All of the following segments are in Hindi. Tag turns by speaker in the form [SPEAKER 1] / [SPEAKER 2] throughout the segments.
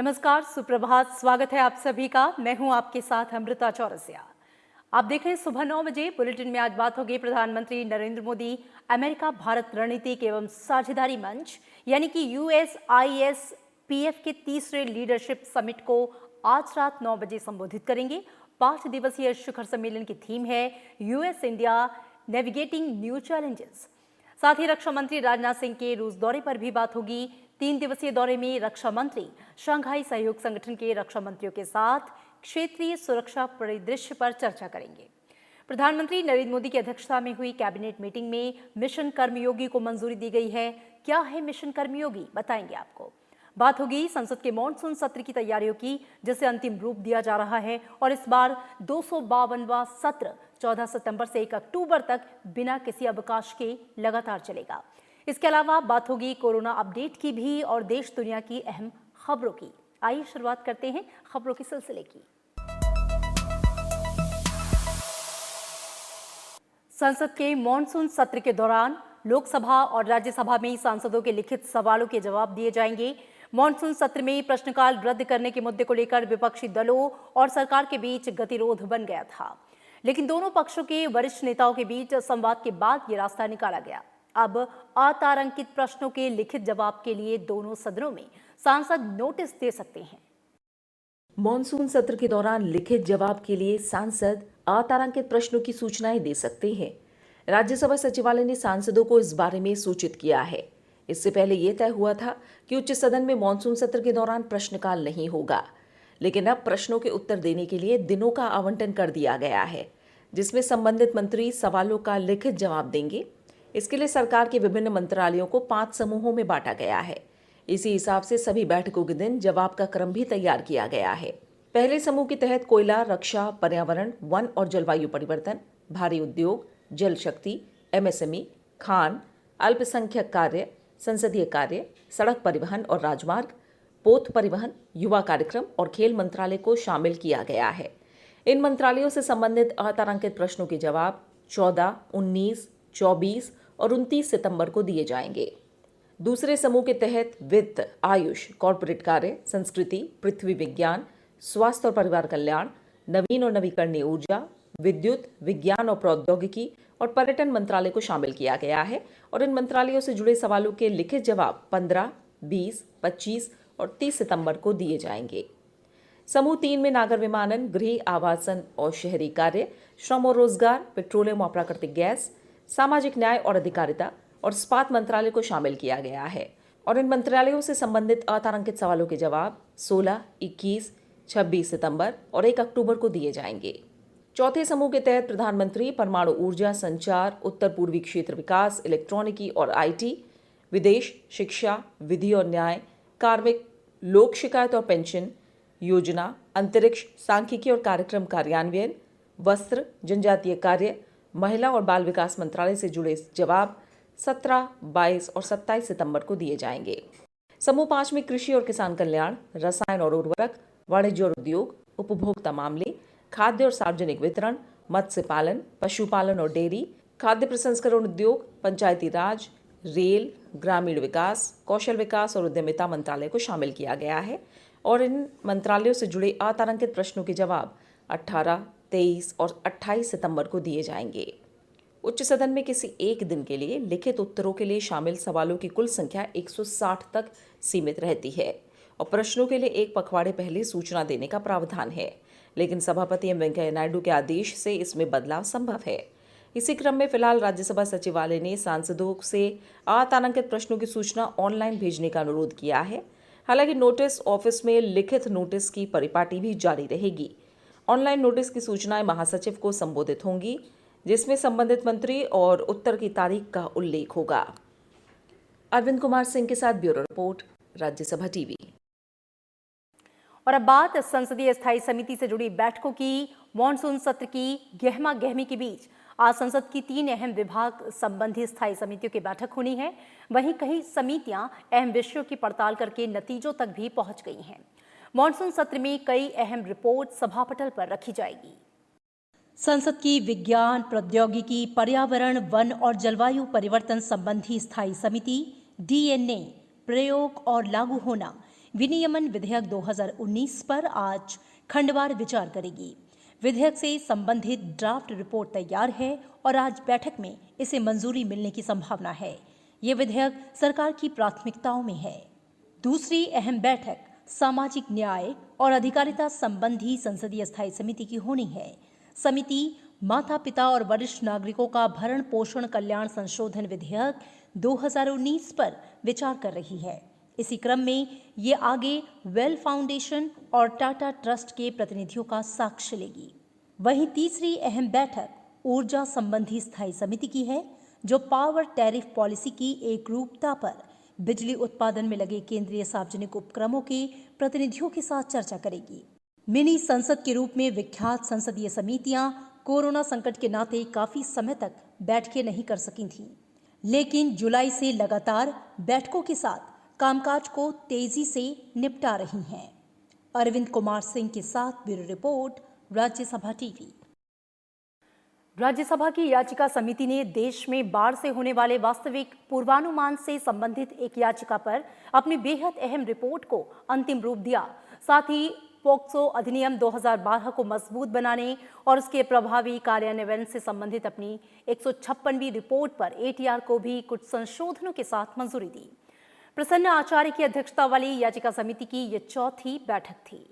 [SPEAKER 1] नमस्कार, सुप्रभात। स्वागत है आप सभी का। मैं हूं आपके साथ अमृता चौरसिया। आप देख रहे हैं सुबह 9 बजे। बुलेटिन में आज बात होगी प्रधानमंत्री नरेंद्र मोदी अमेरिका भारत रणनीतिक एवं साझेदारी मंच यानी कि USIS-PF के तीसरे लीडरशिप समिट को आज रात 9 बजे संबोधित करेंगे। 5 दिवसीय शिखर सम्मेलन की थीम है US India navigating new challenges. साथ ही रक्षा मंत्री राजनाथ सिंह के रूस दौरे पर भी बात होगी। 3 दिवसीय दौरे में रक्षा मंत्री शंघाई सहयोग संगठन के रक्षा मंत्रियों के साथ क्षेत्रीय सुरक्षा परिदृश्य पर चर्चा करेंगे। प्रधानमंत्री नरेंद्र मोदी की अध्यक्षता में हुई कैबिनेट मीटिंग में मिशन कर्मयोगी को मंजूरी दी गई है। क्या है मिशन कर्मयोगी, बताएंगे आपको। बात होगी संसद के मॉनसून सत्र की तैयारियों की, जिसे अंतिम रूप दिया जा रहा है और इस बार 252वां सत्र 14 सितंबर से 1 अक्टूबर तक बिना किसी अवकाश के लगातार चलेगा। इसके अलावा बात होगी कोरोना अपडेट की भी और देश दुनिया की अहम खबरों की। आइए शुरुआत करते हैं खबरों के सिलसिले की। संसद के मॉनसून सत्र के दौरान लोकसभा और राज्यसभा में सांसदों के लिखित सवालों के जवाब दिए जाएंगे। मॉनसून सत्र में प्रश्नकाल रद्द करने के मुद्दे को लेकर विपक्षी दलों और सरकार के बीच गतिरोध बन गया था, लेकिन दोनों पक्षों के वरिष्ठ नेताओं के बीच संवाद के बाद ये रास्ता निकाला गया। अब अतारांकित प्रश्नों के लिखित जवाब के लिए दोनों सदनों में सांसद नोटिस दे सकते हैं।
[SPEAKER 2] मॉनसून सत्र के दौरान लिखित जवाब के लिए सांसद अतारांकित प्रश्नों की सूचनाएं दे सकते हैं। राज्यसभा सचिवालय ने सांसदों को इस बारे में सूचित किया है। इससे पहले यह तय हुआ था कि उच्च सदन में मॉनसून सत्र के दौरान प्रश्नकाल नहीं होगा, लेकिन अब प्रश्नों के उत्तर देने के लिए दिनों का आवंटन कर दिया गया है, जिसमें संबंधित मंत्री सवालों का लिखित जवाब देंगे। इसके लिए सरकार के विभिन्न मंत्रालयों को 5 समूहों में बांटा गया है। इसी हिसाब से सभी बैठकों के दिन जवाब का क्रम भी तैयार किया गया है। पहले समूह के तहत कोयला, रक्षा, पर्यावरण, वन और जलवायु परिवर्तन, भारी उद्योग, जल शक्ति, MSME, खान, अल्पसंख्यक कार्य, संसदीय कार्य, सड़क परिवहन और राजमार्ग, पोत परिवहन, युवा कार्यक्रम और खेल मंत्रालय को शामिल किया गया है। इन मंत्रालयों से संबंधित अतारांकित प्रश्नों के जवाब 14, 19, 24 और 29 सितंबर को दिए जाएंगे। दूसरे समूह के तहत वित्त, आयुष, कॉर्पोरेट कार्य, संस्कृति, पृथ्वी विज्ञान, स्वास्थ्य और परिवार कल्याण, नवीन और नवीकरणीय ऊर्जा, विद्युत, विज्ञान और प्रौद्योगिकी और पर्यटन मंत्रालय को शामिल किया गया है और इन मंत्रालयों से जुड़े सवालों के लिखित जवाब 15, 20, 25 और 30 सितंबर को दिए जाएंगे। समूह 3 में नागर विमानन, गृह, आवासन और शहरी कार्य, श्रम और रोजगार, पेट्रोलियम और प्राकृतिक गैस, सामाजिक न्याय और अधिकारिता और इस्पात मंत्रालय को शामिल किया गया है और इन मंत्रालयों से संबंधित अतारांकित सवालों के जवाब 16, 21, 26 सितंबर और 1 अक्टूबर को दिए जाएंगे। चौथे समूह के तहत प्रधानमंत्री परमाणु ऊर्जा, संचार, उत्तर पूर्वी क्षेत्र विकास, इलेक्ट्रॉनिकी और IT, विदेश, शिक्षा, विधि और न्याय, कार्मिक, लोक शिकायत और पेंशन, योजना, अंतरिक्ष, सांख्यिकी और कार्यक्रम कार्यान्वयन, वस्त्र, जनजातीय कार्य, महिला और बाल विकास मंत्रालय से जुड़े जवाब 17, 22 और 27 सितंबर को दिए जाएंगे। समूह 5 में कृषि और किसान कल्याण, रसायन और उर्वरक, वाणिज्य और उद्योग, उपभोक्ता मामले, खाद्य और सार्वजनिक वितरण, मत्स्य पालन, पशुपालन और डेयरी, खाद्य प्रसंस्करण उद्योग, पंचायती राज, रेल, ग्रामीण विकास, कौशल विकास और उद्यमिता मंत्रालय को शामिल किया गया है और इन मंत्रालयों से जुड़े अतारांकित प्रश्नों के जवाब 18, 23 और 28 सितंबर को दिए जाएंगे। उच्च सदन में किसी एक दिन के लिए लिखित उत्तरों के लिए शामिल सवालों की कुल संख्या 160 तक सीमित रहती है और प्रश्नों के लिए एक पखवाड़े पहले सूचना देने का प्रावधान है, लेकिन सभापति एम वेंकैया नायडू के आदेश से इसमें बदलाव संभव है। इसी क्रम में फिलहाल राज्यसभा सचिवालय ने सांसदों से अतारांकित प्रश्नों की सूचना ऑनलाइन भेजने का अनुरोध किया है। हालांकि नोटिस ऑफिस में लिखित नोटिस की परिपाटी भी जारी रहेगी। ऑनलाइन नोटिस की सूचनाएं महासचिव को संबोधित होंगी, जिसमें संबंधित मंत्री और उत्तर की तारीख का उल्लेख होगा। अरविंद कुमार सिंह के साथ ब्यूरो रिपोर्ट, राज्यसभा टीवी।
[SPEAKER 1] और अब बात संसदीय स्थायी समिति से जुड़ी बैठकों की। मॉनसून सत्र की गहमा गहमी के बीच आज संसद की 3 अहम विभाग संबंधी स्थायी समितियों की बैठक होनी है। वहीं कई समितियां अहम विषयों की पड़ताल करके नतीजों तक भी पहुंच गई हैं। मॉनसून सत्र में कई अहम रिपोर्ट सभापटल पर रखी जाएगी। संसद की विज्ञान, प्रौद्योगिकी, पर्यावरण, वन और जलवायु परिवर्तन संबंधी स्थायी समिति DNA प्रयोग और लागू होना विनियमन विधेयक 2019 पर आज खंडवार विचार करेगी। विधेयक से संबंधित ड्राफ्ट रिपोर्ट तैयार है और आज बैठक में इसे मंजूरी मिलने की संभावना है। ये विधेयक सरकार की प्राथमिकताओं में है। दूसरी अहम बैठक सामाजिक न्याय और अधिकारिता संबंधी संसदीय स्थायी समिति की होनी है। समिति माता पिता और वरिष्ठ नागरिकों का भरण पोषण कल्याण संशोधन विधेयक 2019 पर विचार कर रही है। इसी क्रम में ये आगे वेल फाउंडेशन और टाटा ट्रस्ट के प्रतिनिधियों का साक्ष्य लेगी। वहीं तीसरी अहम बैठक ऊर्जा संबंधी स्थायी समिति की है, जो पावर टैरिफ पॉलिसी की एकरूपता पर बिजली उत्पादन में लगे केंद्रीय सार्वजनिक उपक्रमों के प्रतिनिधियों के साथ चर्चा करेगी। मिनी संसद के रूप में विख्यात संसदीय समितियां कोरोना संकट के नाते काफी समय तक बैठकें नहीं कर सकी थीं, लेकिन जुलाई से लगातार बैठकों के साथ कामकाज को तेजी से निपटा रही हैं। अरविंद कुमार सिंह के साथ bureau report, Rajya Sabha TV. Rajya Sabha की याचिका समिति ने देश में बाढ़ से होने वाले वास्तविक पूर्वानुमान से संबंधित एक याचिका पर अपनी बेहद अहम रिपोर्ट को अंतिम रूप दिया। साथ ही पोक्सो अधिनियम 2012 को मजबूत बनाने और उसके प्रभावी कार्यान्वयन से संबंधित अपनी 156वीं रिपोर्ट पर एटीआर को भी कुछ संशोधनों के साथ मंजूरी दी। प्रसन्न आचार्य की अध्यक्षता वाली याचिका समिति की यह चौथी बैठक थी।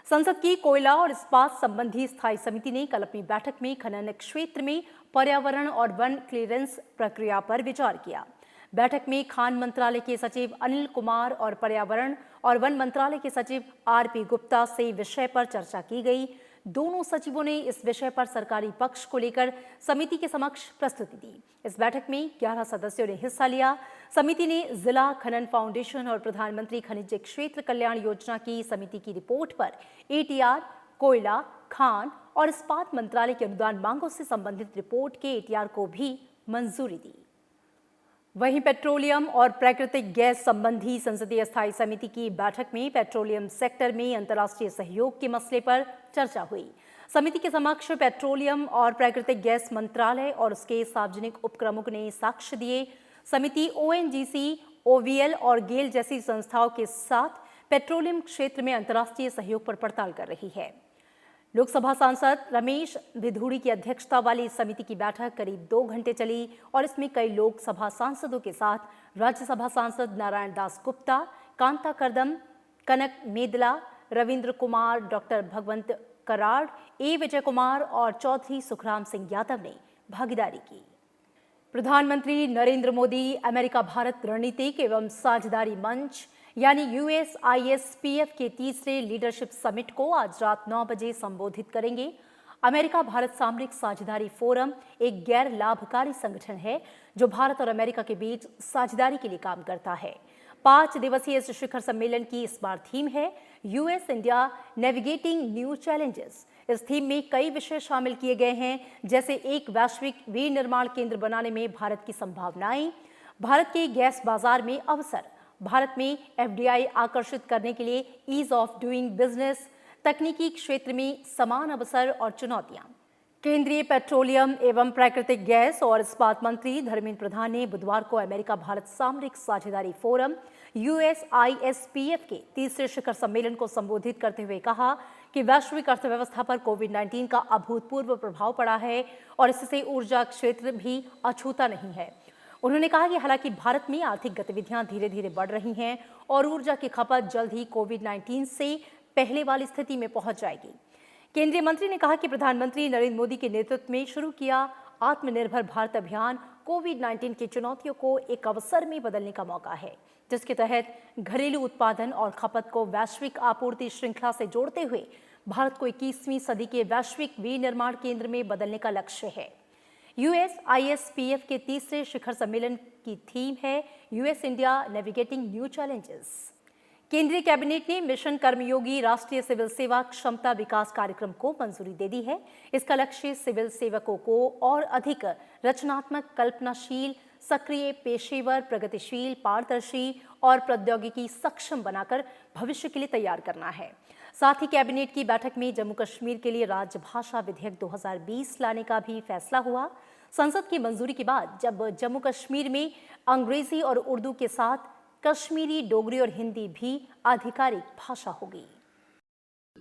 [SPEAKER 1] संसद की कोयला और इस्पात संबंधी स्थायी समिति ने कल अपनी बैठक में खनन क्षेत्र में पर्यावरण और वन क्लीयरेंस प्रक्रिया पर विचार किया। बैठक में खान मंत्रालय के सचिव अनिल कुमार और पर्यावरण और वन मंत्रालय के सचिव आरपी गुप्ता से विषय पर चर्चा की गई। दोनों सचिवों ने इस विषय पर सरकारी पक्ष को लेकर समिति के समक्ष प्रस्तुति दी। इस बैठक में 11 सदस्यों ने हिस्सा लिया। समिति ने जिला खनन फाउंडेशन और प्रधानमंत्री खनिज क्षेत्र कल्याण योजना की समिति की रिपोर्ट पर एटीआर, कोयला, खान और इस्पात मंत्रालय की अनुदान मांगों से संबंधित रिपोर्ट के एटीआर को भी मंजूरी दी। वहीं पेट्रोलियम और प्राकृतिक गैस संबंधी संसदीय स्थायी समिति की बैठक में पेट्रोलियम सेक्टर में अंतर्राष्ट्रीय सहयोग के मसले पर चर्चा हुई। समिति के समक्ष पेट्रोलियम और प्राकृतिक गैस मंत्रालय और उसके सार्वजनिक उपक्रमों ने साक्ष्य दिए। समिति ओएनजीसी, ओवीएल और गेल जैसी संस्थाओं के साथ पेट्रोलियम क्षेत्र में अंतर्राष्ट्रीय सहयोग पर पड़ताल कर रही है। लोकसभा सांसद रमेश भिधुड़ी की अध्यक्षता वाली इस समिति की बैठक करीब 2 घंटे चली और इसमें कई लोकसभा सांसदों के साथ राज्यसभा सांसद नारायण दास गुप्ता, कांता कर्दम, कनक मेदला, रविंद्र कुमार, डॉक्टर भगवंत कराड़, ए विजय कुमार और चौधरी सुखराम सिंह यादव ने भागीदारी की। प्रधानमंत्री नरेंद्र मोदी अमेरिका भारत रणनीतिक एवं साझेदारी मंच यानी USISPF के तीसरे लीडरशिप समिट को आज रात 9 बजे संबोधित करेंगे। अमेरिका भारत सामरिक साझेदारी फोरम एक गैर लाभकारी संगठन है जो भारत और अमेरिका के बीच साझेदारी के लिए काम करता है। 5 दिवसीय इस शिखर सम्मेलन की इस बार थीम है US India navigating new challenges. इस थीम में कई विषय शामिल किए गए हैं, जैसे एक वैश्विक विनिर्माण केंद्र बनाने में भारत की संभावनाएं, भारत के गैस बाजार में अवसर, भारत में FDI आकर्षित करने के लिए ईज ऑफ डूइंग बिजनेस, तकनीकी क्षेत्र में समान अवसर और चुनौतियां। केंद्रीय पेट्रोलियम एवं प्राकृतिक गैस और इस्पात मंत्री धर्मेंद्र प्रधान ने बुधवार को अमेरिका भारत सामरिक साझेदारी फोरम USISPF के तीसरे शिखर सम्मेलन को संबोधित करते हुए कहा कि वैश्विक अर्थव्यवस्था पर कोविड-19 का अभूतपूर्व प्रभाव पड़ा है और इससे ऊर्जा क्षेत्र भी अछूता नहीं है। उन्होंने कहा कि हालांकि भारत में आर्थिक गतिविधियां धीरे धीरे बढ़ रही हैं और ऊर्जा की खपत जल्द ही कोविड-19 से पहले वाली स्थिति में पहुंच जाएगी। केंद्रीय मंत्री ने कहा कि प्रधानमंत्री नरेंद्र मोदी के नेतृत्व में शुरू किया आत्मनिर्भर भारत अभियान कोविड-19 की चुनौतियों को एक अवसर में बदलने का मौका है, जिसके तहत घरेलू उत्पादन और खपत को वैश्विक आपूर्ति श्रृंखला से जोड़ते हुए भारत को 21वीं सदी के वैश्विक विनिर्माण केंद्र में बदलने का लक्ष्य है। USISPF के तीसरे शिखर सम्मेलन की थीम है US India navigating new challenges. केंद्रीय कैबिनेट ने मिशन कर्मयोगी राष्ट्रीय सिविल सेवा क्षमता विकास कार्यक्रम को मंजूरी दे दी है। इसका लक्ष्य सिविल सेवकों को और अधिक रचनात्मक, कल्पनाशील, सक्रिय, पेशेवर, प्रगतिशील, पारदर्शी और प्रौद्योगिकी सक्षम बनाकर भविष्य के लिए तैयार करना है। साथ ही कैबिनेट की बैठक में जम्मू कश्मीर के लिए राजभाषा विधेयक 2020 लाने का भी फैसला हुआ। संसद की मंजूरी के बाद जब जम्मू कश्मीर में अंग्रेजी और उर्दू के साथ कश्मीरी, डोगरी और हिंदी भी आधिकारिक भाषा होगी।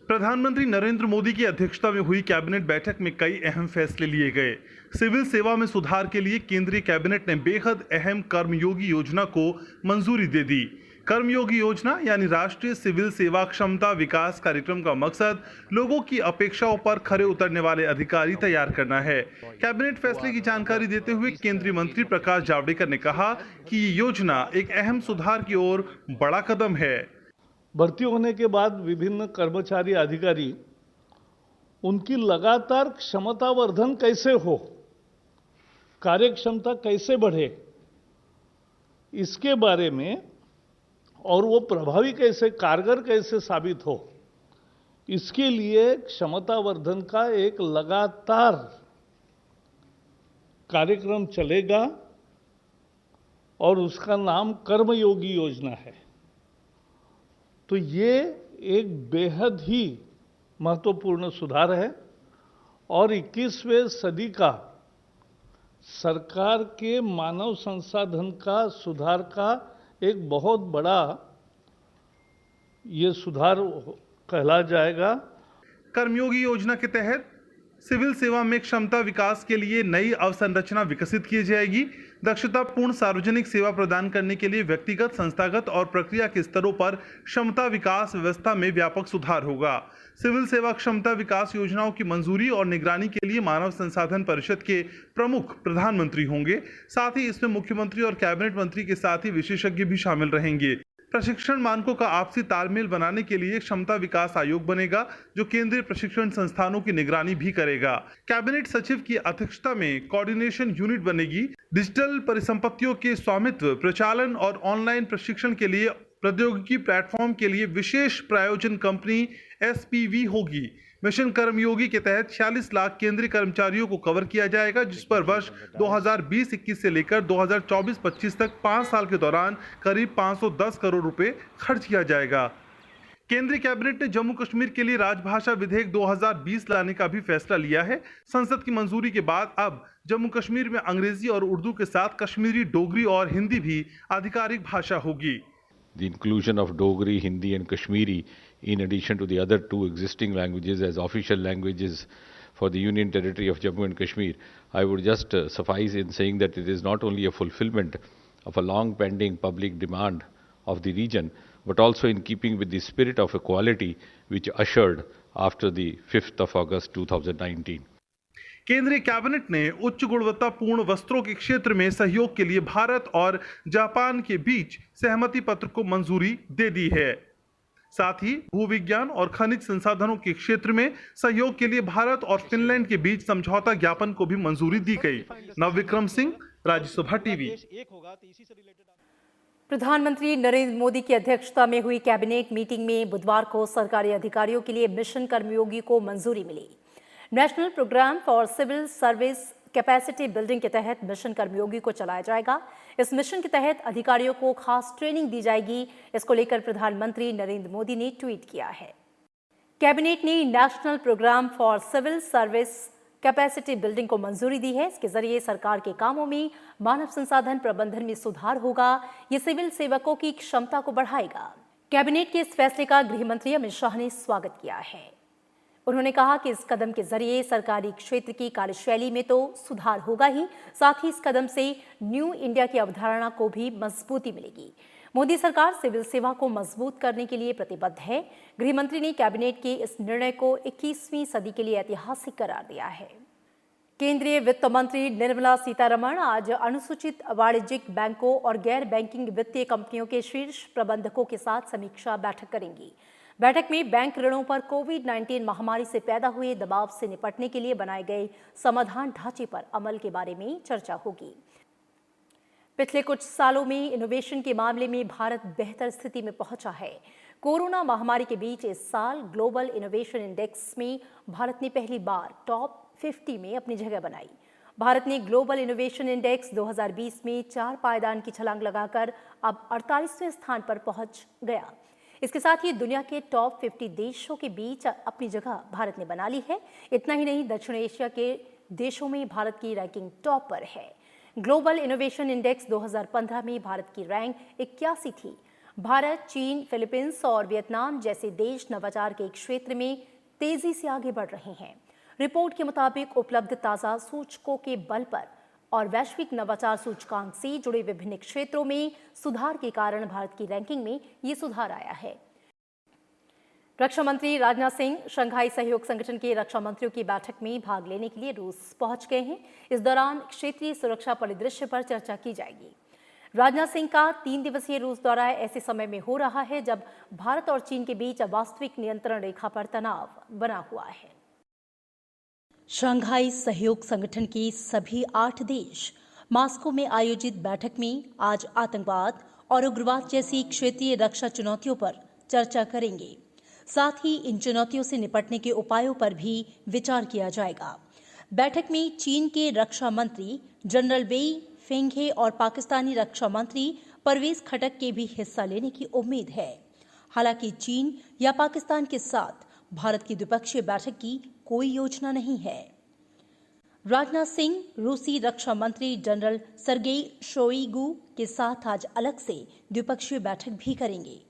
[SPEAKER 3] प्रधानमंत्री नरेंद्र मोदी की अध्यक्षता में हुई कैबिनेट बैठक में कई अहम फैसले लिए गए। सिविल सेवा में सुधार के लिए केंद्रीय कैबिनेट ने बेहद अहम कर्मयोगी योजना को मंजूरी दे दी। कर्मयोगी योजना यानी राष्ट्रीय सिविल सेवा क्षमता विकास कार्यक्रम का मकसद लोगों की अपेक्षाओं पर खरे उतरने वाले अधिकारी तैयार करना है। कैबिनेट फैसले की जानकारी देते हुए केंद्रीय मंत्री प्रकाश जावड़ेकर ने कहा कि ये योजना एक अहम सुधार की ओर बड़ा कदम है।
[SPEAKER 4] भर्ती होने के बाद विभिन्न कर्मचारी अधिकारी उनकी लगातार क्षमतावर्धन कैसे हो, कार्यक्षमता कैसे बढ़े, इसके बारे में और वो प्रभावी कैसे, कारगर कैसे साबित हो, इसके लिए क्षमतावर्धन का एक लगातार कार्यक्रम चलेगा और उसका नाम कर्मयोगी योजना है। तो ये एक बेहद ही महत्वपूर्ण सुधार है और 21वें सदी का सरकार के मानव संसाधन का सुधार का एक बहुत बड़ा ये सुधार कहला जाएगा।
[SPEAKER 3] कर्मयोगी योजना के तहत सिविल सेवा में क्षमता विकास के लिए नई अवसंरचना विकसित की जाएगी। दक्षतापूर्ण सार्वजनिक सेवा प्रदान करने के लिए व्यक्तिगत, संस्थागत और प्रक्रिया के स्तरों पर क्षमता विकास व्यवस्था में व्यापक सुधार होगा। सिविल सेवा क्षमता विकास योजनाओं की मंजूरी और निगरानी के लिए मानव संसाधन परिषद के प्रमुख प्रधानमंत्री होंगे। साथ ही इसमें मुख्यमंत्री और कैबिनेट मंत्री के साथ ही विशेषज्ञ भी शामिल रहेंगे। प्रशिक्षण मानकों का आपसी तालमेल बनाने के लिए क्षमता विकास आयोग बनेगा, जो केंद्रीय प्रशिक्षण संस्थानों की निगरानी भी करेगा। कैबिनेट सचिव की अध्यक्षता में कोऑर्डिनेशन यूनिट बनेगी। डिजिटल परिसंपत्तियों के स्वामित्व, प्रचालन और ऑनलाइन प्रशिक्षण के लिए प्रौद्योगिकी प्लेटफॉर्म के लिए विशेष प्रायोजन कंपनी SPV होगी। मिशन कर्मयोगी के तहत 46 लाख केंद्रीय कर्मचारियों को कवर किया जाएगा, जिस पर वर्ष 2020-21 से लेकर 2024-25 तक 5 साल के दौरान करीब 510 करोड़ रुपए खर्च किया जाएगा। केंद्रीय कैबिनेट ने जम्मू कश्मीर के लिए राजभाषा विधेयक 2020 लाने का भी फैसला लिया है। संसद की मंजूरी के बाद अब जम्मू कश्मीर में अंग्रेजी और उर्दू के साथ कश्मीरी, डोगरी और हिंदी भी आधिकारिक भाषा होगी।
[SPEAKER 5] The inclusion of Dogri, Hindi and Kashmiri in addition to the other two existing languages as official languages for the Union Territory of Jammu and Kashmir, I would just suffice in saying that it is not only a fulfillment of a long pending public demand of the region, but also in keeping with the spirit of equality which ushered after the 5th of August 2019.
[SPEAKER 3] केंद्रीय कैबिनेट ने उच्च गुणवत्तापूर्ण वस्त्रों के क्षेत्र में सहयोग के लिए भारत और जापान के बीच सहमति पत्र को मंजूरी दे दी है। साथ ही भूविज्ञान और खनिज संसाधनों के क्षेत्र में सहयोग के लिए भारत और फिनलैंड के बीच समझौता ज्ञापन को भी मंजूरी दी गई। नवविक्रम सिंह, राज्यसभा टीवी।
[SPEAKER 1] प्रधानमंत्री नरेंद्र मोदी की अध्यक्षता में हुई कैबिनेट मीटिंग में बुधवार को सरकारी अधिकारियों के लिए मिशन कर्मयोगी को मंजूरी मिली। National programme for civil service capacity building के तहत मिशन कर्मयोगी को चलाया जाएगा। इस मिशन के तहत अधिकारियों को खास ट्रेनिंग दी जाएगी। इसको लेकर प्रधानमंत्री नरेंद्र मोदी ने ट्वीट किया है। कैबिनेट ने National programme for civil service capacity Building को मंजूरी दी है। इसके जरिए सरकार के कामों में मानव संसाधन प्रबंधन में सुधार होगा। ये सिविल सेवकों की क्षमता को बढ़ाएगा। कैबिनेट के इस फैसले का गृह मंत्री अमित शाह ने स्वागत किया है। उन्होंने कहा कि इस कदम के जरिए सरकारी क्षेत्र की कार्यशैली में तो सुधार होगा ही, साथ ही इस कदम से न्यू इंडिया की अवधारणा को भी मजबूती मिलेगी। मोदी सरकार सिविल सेवा को मजबूत करने के लिए प्रतिबद्ध है। गृह मंत्री ने कैबिनेट के इस निर्णय को 21वीं सदी के लिए ऐतिहासिक करार दिया है। केंद्रीय वित्त मंत्री निर्मला सीतारमण आज अनुसूचित वाणिज्यिक बैंकों और गैर बैंकिंग वित्तीय कंपनियों के शीर्ष प्रबंधकों के साथ समीक्षा बैठक करेंगी। बैठक में बैंक ऋणों पर कोविड-19 महामारी से पैदा हुए दबाव से निपटने के लिए बनाए गए समाधान ढांचे पर अमल के बारे में चर्चा होगी। पिछले कुछ सालों में इनोवेशन के मामले में भारत बेहतर स्थिति में पहुंचा है। कोरोना महामारी के बीच इस साल ग्लोबल इनोवेशन इंडेक्स में भारत ने पहली बार टॉप 50 में अपनी जगह बनाई। भारत ने ग्लोबल इनोवेशन इंडेक्स 2020 में 4 पायदान की छलांग लगाकर अब 48वें स्थान पर पहुंच गया। इसके साथ ही दुनिया के टॉप 50 देशों के बीच अपनी जगह भारत ने बना ली है। इतना ही नहीं, दक्षिण एशिया के देशों में भारत की रैंकिंग टॉप पर है। ग्लोबल इनोवेशन इंडेक्स 2015 में भारत की रैंक 81 थी। भारत, चीन, फिलीपींस और वियतनाम जैसे देश नवाचार के क्षेत्र में तेजी से आगे बढ़ रहे हैं। रिपोर्ट के मुताबिक उपलब्ध ताजा सूचकों के बल पर और वैश्विक नवाचार सूचकांक से जुड़े विभिन्न क्षेत्रों में सुधार के कारण भारत की रैंकिंग में ये सुधार आया है। रक्षा मंत्री राजनाथ सिंह शंघाई सहयोग संगठन के रक्षा मंत्रियों की बैठक में भाग लेने के लिए रूस पहुंच गए हैं। इस दौरान क्षेत्रीय सुरक्षा परिदृश्य पर चर्चा की जाएगी। राजनाथ सिंह का 3 दिवसीय रूस दौरा ऐसे समय में हो रहा है जब भारत और चीन के बीच वास्तविक नियंत्रण रेखा पर तनाव बना हुआ है। शंघाई सहयोग संगठन के सभी 8 देश मास्को में आयोजित बैठक में आज आतंकवाद और उग्रवाद जैसी क्षेत्रीय रक्षा चुनौतियों पर चर्चा करेंगे। साथ ही इन चुनौतियों से निपटने के उपायों पर भी विचार किया जाएगा। बैठक में चीन के रक्षा मंत्री जनरल वेई फेंघे और पाकिस्तानी रक्षा मंत्री परवेज खटक के भी हिस्सा लेने की उम्मीद है। हालांकि चीन या पाकिस्तान के साथ भारत की द्विपक्षीय बैठक की कोई योजना नहीं है। राजनाथ सिंह रूसी रक्षा मंत्री जनरल सर्गेई शोइगु के साथ आज अलग से द्विपक्षीय बैठक भी करेंगे।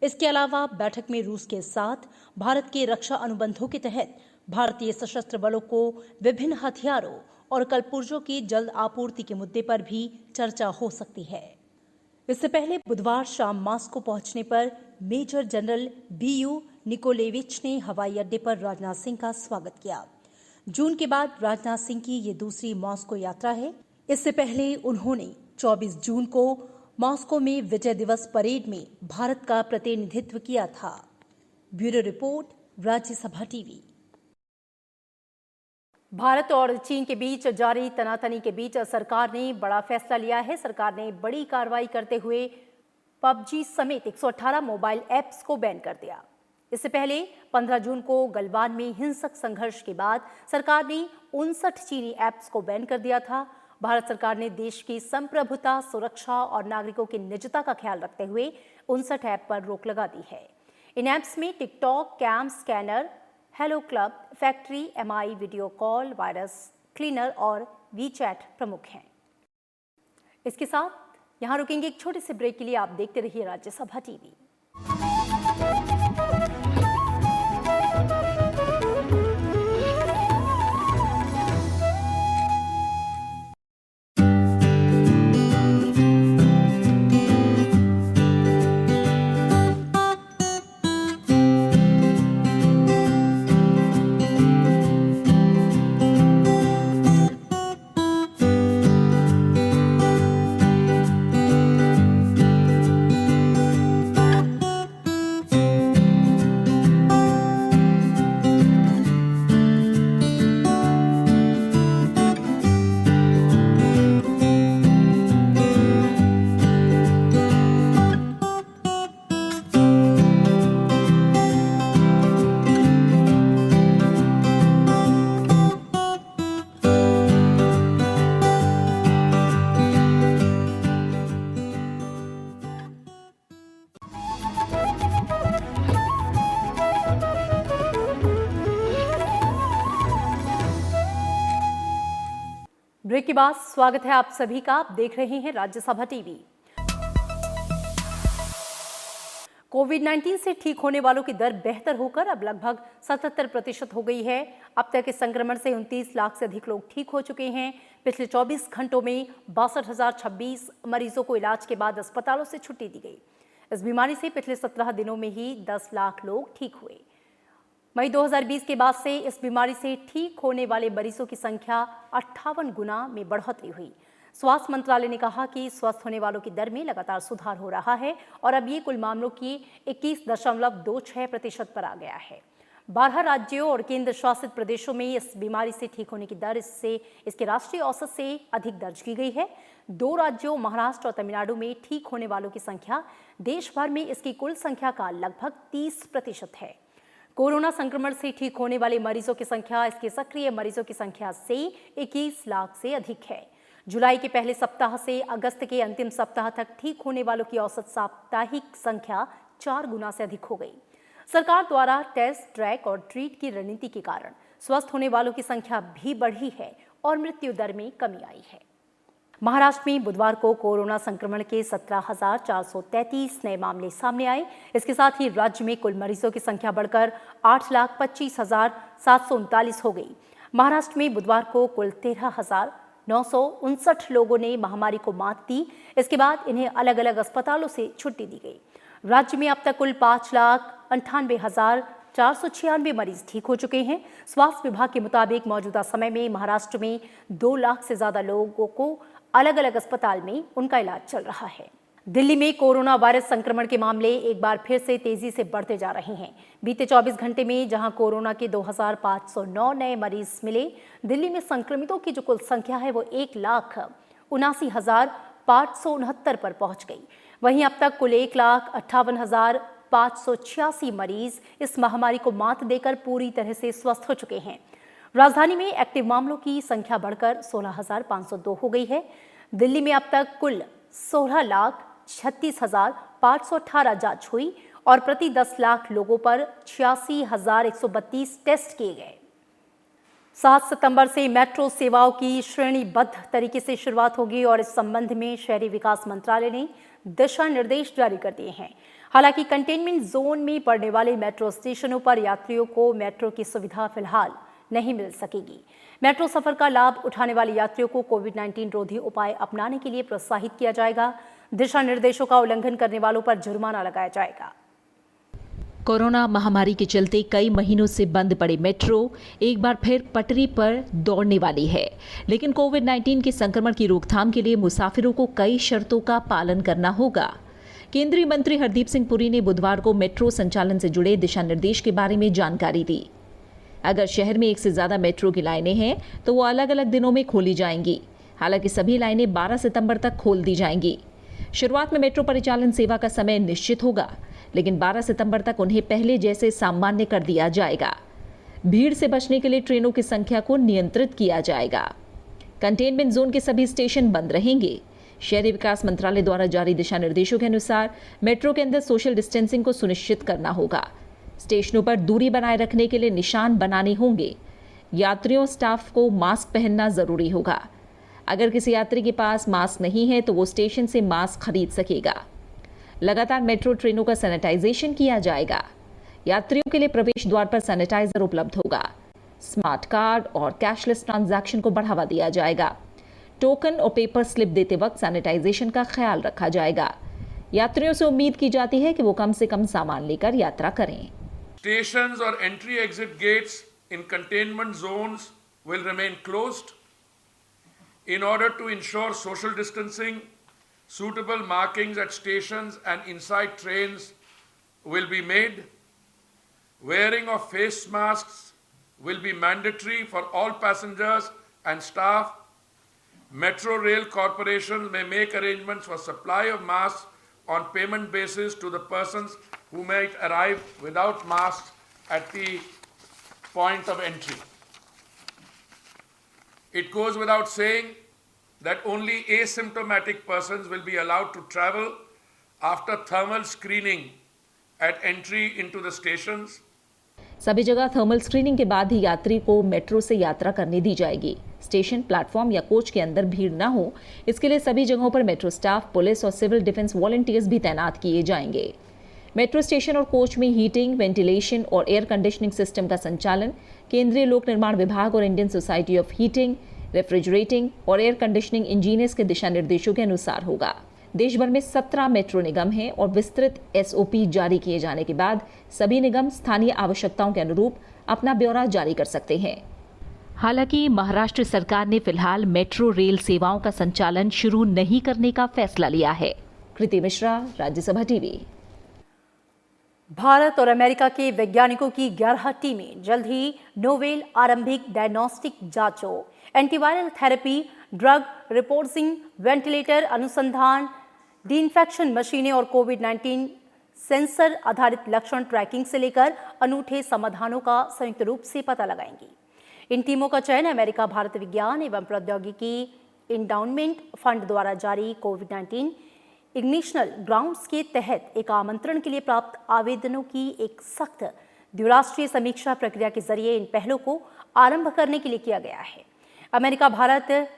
[SPEAKER 1] इसके अलावा बैठक में रूस के साथ भारत के रक्षा अनुबंधों के तहत भारतीय सशस्त्र बलों को विभिन्न हथियारों और कलपुर्जों की जल्द आपूर्ति के मुद्दे पर भी चर्चा हो सकती है। इससे पहले बुधवार शाम मास्को पहुंचने पर मेजर जनरल बीयू निकोलेविच ने हवाई अड्डे पर राजनाथ सिंह का स्वागत किया। जून के बाद राजनाथ सिंह की ये दूसरी मास्को यात्रा है। इससे पहले उन्होंने 24 जून को मास्को में विजय दिवस परेड में भारत का प्रतिनिधित्व किया था। Bureau report, Rajya Sabha TV. Bharat और चीन के बीच जारी तनातनी के बीच सरकार ने बड़ा फैसला लिया है। सरकार ने बड़ी कार्रवाई करते हुए पबजी समेत 118 मोबाइल ऐप्स को बैन कर दिया। इससे पहले 15 जून को गलवान में हिंसक संघर्ष के बाद सरकार ने 59 चीनी ऐप्स को बैन कर दिया था। भारत सरकार ने देश की संप्रभुता, सुरक्षा और नागरिकों की निजता का ख्याल रखते हुए 59 ऐप पर रोक लगा दी है। इन ऐप्स में TikTok, CamScanner, Helo Club, Factory, Mi Video Call, Virus Cleaner और वीचैट प्रमुख हैं। इसके साथ यहां रुकेंगे एक छोटे से ब्रेक के लिए। आप देखते रहिए राज्यसभा टीवी। ब्रेक के बाद स्वागत है आप सभी का। आप देख रहे हैं राज्यसभा टीवी। कोविड-19 से ठीक होने वालों की दर बेहतर होकर अब लगभग 77% हो गई है। अब तक इस संक्रमण से 29 लाख से अधिक लोग ठीक हो चुके हैं। पिछले 24 घंटों में 62,026 मरीजों को इलाज के बाद अस्पतालों से छुट्टी दी गई। इस बीमारी से पिछले 17 दिनों में ही 10 लाख लोग ठीक हुए। मई 2020 के बाद से इस बीमारी से ठीक होने वाले मरीजों की संख्या 58 गुना में बढ़ोतरी हुई। स्वास्थ्य मंत्रालय ने कहा कि स्वस्थ होने वालों की दर में लगातार सुधार हो रहा है और अब ये कुल मामलों की 21.26% पर आ गया है। 12 राज्यों और केंद्र शासित प्रदेशों में इस बीमारी से ठीक होने की दर इसके राष्ट्रीय औसत से अधिक दर्ज की गई है। 2 राज्यों महाराष्ट्र और तमिलनाडु में ठीक होने वालों की संख्या देश भर में इसकी कुल संख्या का लगभग 30% है। कोरोना संक्रमण से ठीक होने वाले मरीजों की संख्या इसके सक्रिय मरीजों की संख्या से 21 लाख से अधिक है। जुलाई के पहले सप्ताह से अगस्त के अंतिम सप्ताह तक ठीक होने वालों की औसत साप्ताहिक संख्या 4 गुना से अधिक हो गई। सरकार द्वारा टेस्ट, ट्रैक और ट्रीट की रणनीति के कारण स्वस्थ होने वालों की संख्या भी बढ़ी है और मृत्यु दर में कमी आई है। महाराष्ट्र में बुधवार को कोरोना संक्रमण के 17,433 नए मामले सामने आए। इसके साथ ही राज्य में कुल मरीजों की संख्या बढ़कर 8,25,739 हो गई। महाराष्ट्र में बुधवार को कुल 13,959 लोगों ने महामारी को मात दी। इसके बाद इन्हें अलग अलग अस्पतालों से छुट्टी दी गई। राज्य में अब तक कुल 5,98,496 मरीज ठीक हो चुके हैं। स्वास्थ्य विभाग के मुताबिक मौजूदा समय में महाराष्ट्र में 2 लाख से ज्यादा लोगों को अलग अलग अस्पताल में उनका इलाज चल रहा है। दिल्ली में कोरोना वायरस संक्रमण के मामले एक बार फिर से तेजी से बढ़ते जा रहे हैं। बीते 24 घंटे में जहां कोरोना के 2,509 नए मरीज मिले, दिल्ली में संक्रमितों की जो कुल संख्या है वो 1,79,569 पर पहुंच गई। वहीं अब तक कुल 1,58,586 मरीज इस महामारी को मात देकर पूरी तरह से स्वस्थ हो चुके हैं। राजधानी में एक्टिव मामलों की संख्या बढ़कर 16,502 हो गई है। दिल्ली में अब तक कुल 16,36,518 जांच हुई और प्रति 10 लाख लोगों पर 86,132 टेस्ट किए गए। 7 सितंबर से मेट्रो सेवाओं की श्रेणीबद्ध तरीके से शुरुआत होगी और इस संबंध में शहरी विकास मंत्रालय ने दिशा निर्देश जारी कर दिए हैं। हालांकि कंटेनमेंट जोन में पड़ने वाले मेट्रो स्टेशनों पर यात्रियों को मेट्रो की सुविधा फिलहाल नहीं मिल सकेगी। मेट्रो सफर का लाभ उठाने वाले यात्रियों को कोविड-19 रोधी उपाय अपनाने के लिए प्रोत्साहित किया जाएगा। दिशा निर्देशों का उल्लंघन करने वालों पर जुर्माना लगाया जाएगा।
[SPEAKER 2] कोरोना महामारी के चलते कई महीनों से बंद पड़े मेट्रो एक बार फिर पटरी पर दौड़ने वाली है, लेकिन कोविड-19 के संक्रमण की रोकथाम के लिए मुसाफिरों को कई शर्तों का पालन करना होगा। केंद्रीय मंत्री हरदीप सिंह पुरी ने बुधवार को मेट्रो संचालन से जुड़े दिशा निर्देश के बारे में जानकारी दी। अगर शहर में एक से ज्यादा मेट्रो की लाइनें हैं तो वो अलग अलग दिनों में खोली जाएंगी। हालांकि सभी लाइनें 12 सितंबर तक खोल दी जाएंगी। शुरुआत में मेट्रो परिचालन सेवा का समय निश्चित होगा, लेकिन 12 सितंबर तक उन्हें पहले जैसे सामान्य कर दिया जाएगा। भीड़ से बचने के लिए ट्रेनों की संख्या को नियंत्रित किया जाएगा। कंटेनमेंट जोन के सभी स्टेशन बंद रहेंगे। शहरी विकास मंत्रालय द्वारा जारी दिशा निर्देशों के अनुसार मेट्रो के अंदर सोशल डिस्टेंसिंग को सुनिश्चित करना होगा। स्टेशनों पर दूरी बनाए रखने के लिए निशान बनाने होंगे। यात्रियों स्टाफ को मास्क पहनना जरूरी होगा। अगर किसी यात्री के पास मास्क नहीं है तो वो स्टेशन से मास्क खरीद सकेगा। लगातार मेट्रो ट्रेनों का सैनिटाइजेशन किया जाएगा। यात्रियों के लिए प्रवेश द्वार पर सैनिटाइजर उपलब्ध होगा। स्मार्ट कार्ड और कैशलेस ट्रांजैक्शन को बढ़ावा दिया जाएगा। टोकन और पेपर स्लिप देते वक्त सैनिटाइजेशन का ख्याल रखा जाएगा। यात्रियों से उम्मीद की जाती है कि वो कम से कम सामान लेकर यात्रा करें।
[SPEAKER 6] Stations or entry exit gates in containment zones will remain closed. In order to ensure social distancing, suitable markings at stations and inside trains will be made. Wearing of face masks will be mandatory for all passengers and staff. Metro Rail Corporation may make arrangements for supply of masks on payment basis to the persons who might arrive without masks at the point of entry. It goes without saying that only asymptomatic persons will be allowed to travel after thermal screening at entry into the stations.
[SPEAKER 2] सभी जगह थर्मल स्क्रीनिंग के बाद ही यात्री को मेट्रो से यात्रा करने दी जाएगी। स्टेशन, प्लेटफॉर्म या कोच के अंदर भीड़ न हो, इसके लिए सभी जगहों पर मेट्रो स्टाफ, पुलिस और सिविल डिफेंस वॉलंटियर्स भी तैनात किए जाएंगे। मेट्रो स्टेशन और कोच में हीटिंग, वेंटिलेशन और एयर कंडीशनिंग सिस्टम का संचालन केंद्रीय लोक निर्माण विभाग और Indian society of heating, refrigerating और एयर कंडीशनिंग इंजीनियर्स के दिशा निर्देशों के अनुसार होगा। देश भर में 17 मेट्रो निगम हैं और विस्तृत एसओपी जारी किए जाने के बाद सभी निगम स्थानीय आवश्यकताओं के अनुरूप अपना ब्यौरा जारी कर सकते हैं। हालांकि महाराष्ट्र सरकार ने फिलहाल मेट्रो रेल सेवाओं का संचालन शुरू नहीं करने का फैसला लिया है। कृति मिश्रा, राज्यसभा टीवी।
[SPEAKER 1] भारत और अमेरिका के वैज्ञानिकों की 11 टीमें जल्द ही नोवेल आरंभिक डायग्नोस्टिक जांचों, antiviral therapy, drug reporting, ventilator अनुसंधान, डिइंफेक्शन मशीनें और कोविड-19 सेंसर आधारित लक्षण ट्रैकिंग से लेकर अनूठे समाधानों का संयुक्त रूप से पता लगाएंगी। इन टीमों का चयन अमेरिका भारत विज्ञान एवं प्रौद्योगिकी इंडाउनमेंट फंड द्वारा जारी कोविड-19 इग्निशनल ग्राउंड्स के तहत एक आमंत्रण के लिए प्राप्त आवेदनों की एक सख्त द्विराष्ट्रीय समीक्षा प्रक्रिया के जरिए इन पहलों को आरंभ करने के लिए किया गया है। अमेरिका भारत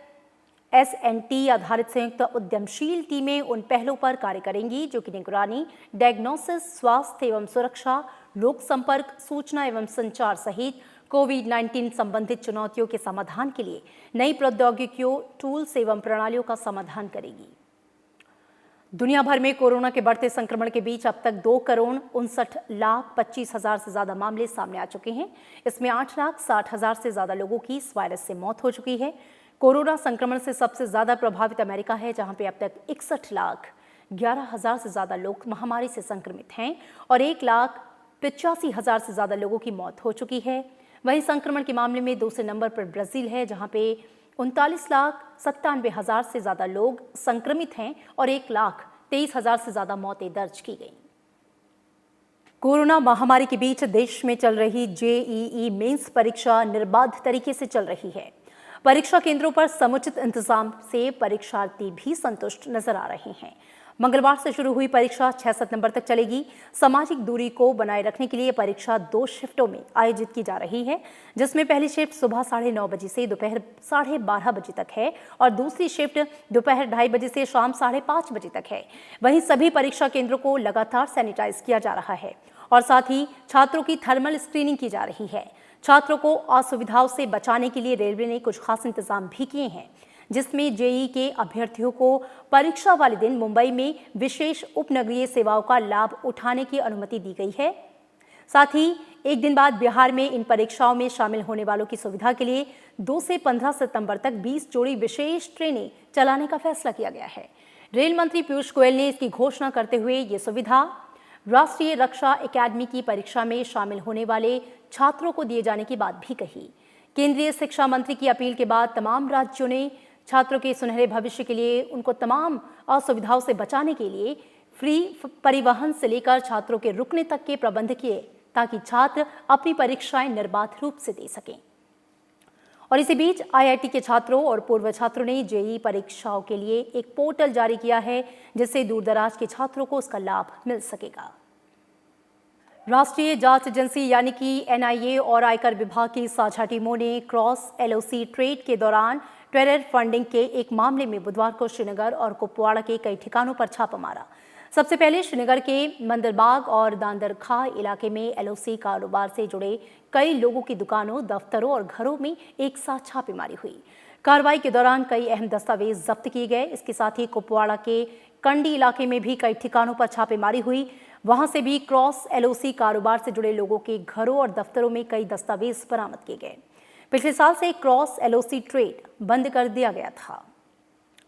[SPEAKER 1] S&T आधारित संयुक्त उद्यमशील टीमें उन पहलों पर कार्य करेंगी जो कि निगरानी, डायग्नोसिस, स्वास्थ्य एवं सुरक्षा, लोक संपर्क, सूचना एवं संचार सहित कोविड-19 संबंधित चुनौतियों के समाधान के लिए नई प्रौद्योगिकियों, टूल्स एवं प्रणालियों का समाधान करेगी। दुनिया भर में कोरोना के बढ़ते संक्रमण के बीच अब तक 2,59,25,000 से ज्यादा मामले सामने आ चुके हैं। इसमें 8,60,000 से ज्यादा लोगों की इस वायरस से मौत हो चुकी है। कोरोना संक्रमण से सबसे ज्यादा प्रभावित अमेरिका है, जहां पे अब तक 61,11,000 से ज्यादा लोग महामारी से संक्रमित हैं और 1,85,000 से ज्यादा लोगों की मौत हो चुकी है। वहीं संक्रमण के मामले में दूसरे नंबर पर ब्राजील है, जहां पे 39,97,000 से ज्यादा लोग संक्रमित हैं और 1,23,000 से ज्यादा मौतें दर्ज की गई। कोरोना महामारी के बीच देश में चल रही जेईई मेंस परीक्षा निर्बाध तरीके से चल रही है। परीक्षा केंद्रों पर समुचित इंतजाम से परीक्षार्थी भी संतुष्ट नजर आ रहे हैं। मंगलवार से शुरू हुई परीक्षा 6 सितंबर तक चलेगी। सामाजिक दूरी को बनाए रखने के लिए परीक्षा 2 शिफ्टों में आयोजित की जा रही है, जिसमें पहली शिफ्ट सुबह 9:30 बजे से दोपहर 12:30 बजे तक है और दूसरी शिफ्ट दोपहर 2:30 बजे से शाम 5:30 बजे तक है। वहीं सभी परीक्षा केंद्रों को लगातार सैनिटाइज किया जा रहा है और साथ ही छात्रों की थर्मल स्क्रीनिंग की जा रही है। छात्रों को असुविधाओं से बचाने के लिए रेलवे ने कुछ खास इंतजाम भी किए हैं, जिसमें जेईई के अभ्यर्थियों को परीक्षा वाले दिन मुंबई में विशेष उपनगरीय सेवाओं का लाभ उठाने की अनुमति दी गई है। साथ ही एक दिन बाद बिहार में इन परीक्षाओं में शामिल होने वालों की सुविधा के लिए 2 से 15 सितंबर तक 20 जोड़ी विशेष ट्रेनें चलाने का फैसला किया गया है। रेल मंत्री पीयूष गोयल ने इसकी घोषणा करते हुए ये सुविधा राष्ट्रीय रक्षा अकादमी की परीक्षा में शामिल होने वाले छात्रों को दिए जाने की बात भी कही। केंद्रीय शिक्षा मंत्री की अपील के बाद तमाम राज्यों ने छात्रों के सुनहरे भविष्य के लिए उनको तमाम असुविधाओं से बचाने के लिए फ्री परिवहन से लेकर छात्रों के रुकने तक के प्रबंध किए, ताकि छात्र अपनी परीक्षाएं निर्बाध रूप से दे सकें। और इसी बीच आईआईटी के छात्रों और पूर्व छात्रों ने जेईई परीक्षाओं के लिए एक पोर्टल जारी किया है, जिससे दूरदराज के छात्रों को उसका लाभ मिल सकेगा। राष्ट्रीय जांच एजेंसी यानी कि एनआईए और आयकर विभाग की साझा टीमों ने क्रॉस एलओसी ट्रेड के दौरान टेरर फंडिंग के एक मामले में बुधवार को श्रीनगर और कुपवाड़ा के कई ठिकानों पर छापा मारा। सबसे पहले श्रीनगर के मंदरबाग और दांदरखा इलाके में एलओसी कारोबार से जुड़े कई लोगों की दुकानों, दफ्तरों और घरों में एक साथ छापेमारी हुई। कार्रवाई के दौरान कई अहम दस्तावेज जब्त किए गए। इसके साथ ही कुपवाड़ा के कंडी इलाके में भी कई ठिकानों पर छापेमारी हुई। वहां से भी क्रॉस एलओसी कारोबार से जुड़े लोगों के घरों और दफ्तरों में कई दस्तावेज बरामद किए गए। पिछले साल से क्रॉस एलओसी ट्रेड बंद कर दिया गया था।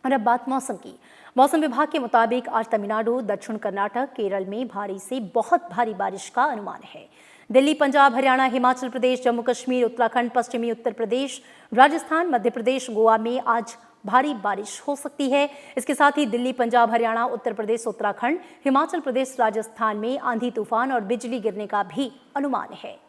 [SPEAKER 1] और अब बात मौसम की। मौसम विभाग के मुताबिक आज तमिलनाडु, दक्षिण कर्नाटक, केरल में भारी से बहुत भारी बारिश का अनुमान है। दिल्ली, पंजाब, हरियाणा, हिमाचल प्रदेश, जम्मू कश्मीर, उत्तराखंड, पश्चिमी उत्तर प्रदेश, राजस्थान, मध्य प्रदेश, गोवा में आज भारी बारिश हो सकती है। इसके साथ ही दिल्ली, पंजाब, हरियाणा, उत्तर प्रदेश, उत्तराखंड, हिमाचल प्रदेश, राजस्थान में आंधी तूफान और बिजली गिरने का भी अनुमान है।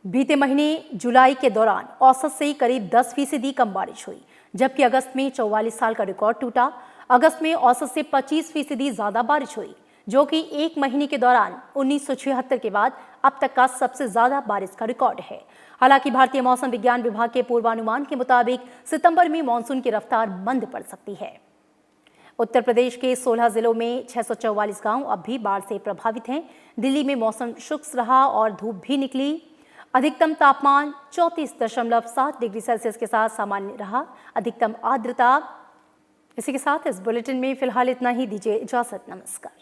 [SPEAKER 1] बीते महीने जुलाई के दौरान औसत से करीब 10% कम बारिश हुई, जबकि अगस्त में 44 साल का रिकॉर्ड टूटा। अगस्त में औसत से 25% ज्यादा बारिश हुई, जो कि एक महीने के दौरान 1976 के बाद अब तक का सबसे ज्यादा बारिश का रिकॉर्ड है। हालांकि भारतीय मौसम विज्ञान विभाग के पूर्वानुमान के मुताबिक सितंबर में मानसून की रफ्तार मंद पड़ सकती है। उत्तर प्रदेश के 16 जिलों में 644 गांव अब भी बाढ़ से प्रभावित हैं। दिल्ली में मौसम शुष्क रहा और धूप भी निकली। अधिकतम तापमान 34.7 डिग्री सेल्सियस के साथ सामान्य रहा। अधिकतम आर्द्रता। इसी के साथ इस बुलेटिन में फिलहाल इतना ही। दीजिए इजाजत। नमस्कार।